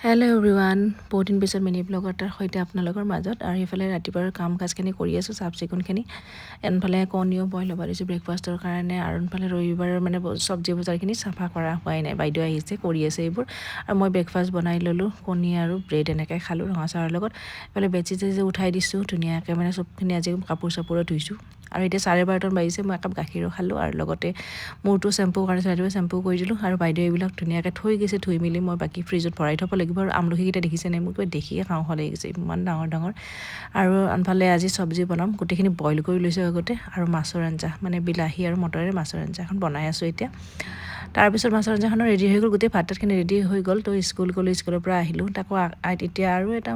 Hello' everyone, বহুত দিন পিছত মিনি ব্লগ এটাৰ সৈতে আপোনালোকৰ মাজত। আৰু এইফালে ৰাতিপুৱাৰ কাম কাজখিনি কৰি আছোঁ, চাফ চিকুণখিনি। এনফালে কণীও বইল হ'ব দিছোঁ ব্ৰেকফাষ্টৰ কাৰণে, আৰু এনফালে ৰবিবাৰৰ মানে চব্জি বজাৰখিনি চাফা কৰা হোৱাই নাই। বাইদেউ আহিছে, কৰি আছে এইবোৰ। আৰু মই ব্ৰেকফাষ্ট বনাই ল'লোঁ, কণী আৰু ব্ৰেড এনেকৈ খালোঁ ৰঙা চাহৰ লগত। এইফালে বেডশ্বীট চেডশ্বীট উঠাই দিছোঁ ধুনীয়াকৈ, মানে চবখিনি আজি কাপোৰ চাপোৰো ধুইছোঁ। আৰু এতিয়া 12:30 বাজিছে, মই একাপ গাখীৰো খালোঁ, আৰু লগতে মূৰটো চেম্পু কাৰণে ৰাতিপুৱা চেম্পু কৰি দিলোঁ। আৰু বাইদেউ এইবিলাক ধুনীয়াকৈ থৈ গৈছে, ধুই মেলি মই বাকী ফ্ৰিজত ভৰাই থ'ব লাগিব। আৰু আমলখিকেইটা দেখিছে নাই, মোক কিবা দেখিয়ে খাওঁ খাওঁ লাগি গৈছে, ইমান ডাঙৰ ডাঙৰ। আৰু আনফালে আজি চব্জি বনাম, গোটেইখিনি বইল কৰি লৈছোঁ আগতে। আৰু মাছৰ আঞ্জা, মানে বিলাহী আৰু মটৰেৰে মাছৰ আঞ্জা এখন বনাই আছোঁ এতিয়া। তাৰপিছত মাছৰ আঞ্জাখনো ৰেডি হৈ গ'ল, গোটেই ভাত তাতখিনি ৰেডি হৈ গ'ল। তো স্কুল গ'লোঁ, স্কুলৰ পৰা আহিলোঁ। তাকো এতিয়া আৰু এটা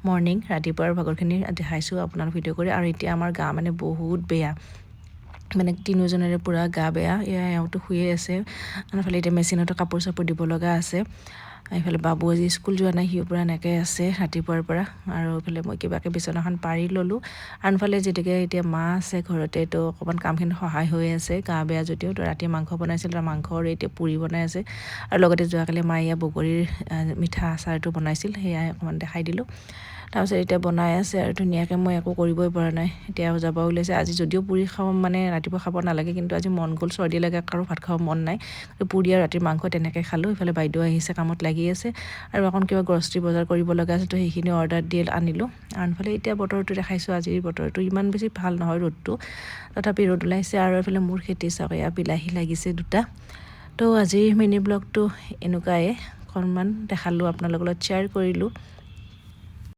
মৰ্ণিং ৰাতিপুৱাৰ ভাগৰখিনি দেখাইছোঁ আপোনাক ভিডিঅ' কৰি। আৰু এতিয়া আমাৰ গা মানে বহুত বেয়া, মানে তিনিওজনৰে পূৰা গা বেয়া। এওঁতো শুয়ে আছে, আনফালে এতিয়া মেচিনতো কাপোৰ চাপোৰ দিব লগা আছে। এইফালে বাবু আজি স্কুল যোৱা নাই, সিও পৰা এনেকৈ আছে ৰাতিপুৱাৰ পৰা। আৰু এইফালে মই কিবাকৈ বিচনাখন পাৰি ল'লোঁ। আনফালে যিহেতুকে এতিয়া মা আছে ঘৰতে, তো অকণমান কামখিনি সহায় হৈ আছে, গা বেয়া যদিও। তো ৰাতি মাংস বনাইছিল, তাৰ মাংসৰ এতিয়া পুৰি বনাই আছে। আৰু লগতে যোৱাকালি মায়ে বগৰীৰ মিঠা আচাৰটো বনাইছিল, সেয়াই অকণমান দেখাই দিলোঁ। তাৰপিছত এতিয়া বনাই আছে আৰু ধুনীয়াকৈ, মই একো কৰিবই পৰা নাই। এতিয়া যাব ওলাইছে। আজি যদিও পুৰি খাব, মানে ৰাতিপুৱা খাব নালাগে, কিন্তু আজি মন গ'ল, চৰ্দি লাগে, কাৰো ভাত খাব মন নাই। পুৰি আৰু ৰাতিৰ মাংস তেনেকৈ খালোঁ। ইফালে বাইদেউ আহিছে, কামত লাগি আছে। আৰু অকণ কিবা গ্ৰছাৰী বজাৰ কৰিব লগা আছে, তো সেইখিনি অৰ্ডাৰ দি আনিলোঁ। আনফালে এতিয়া বতৰটো দেখাইছোঁ, আজিৰ বতৰটো ইমান বেছি ভাল নহয় ৰ'দটো, তথাপি ৰ'দ ওলাইছে। আৰু এইফালে মোৰ খেতি চাওক, এয়া বিলাহী লাগিছে 2টা। তো আজিৰ মিনি ব্লগটো এনেকুৱাই, অকণমান দেখালোঁ, আপোনালোকৰ লগত শ্বেয়াৰ কৰিলোঁ।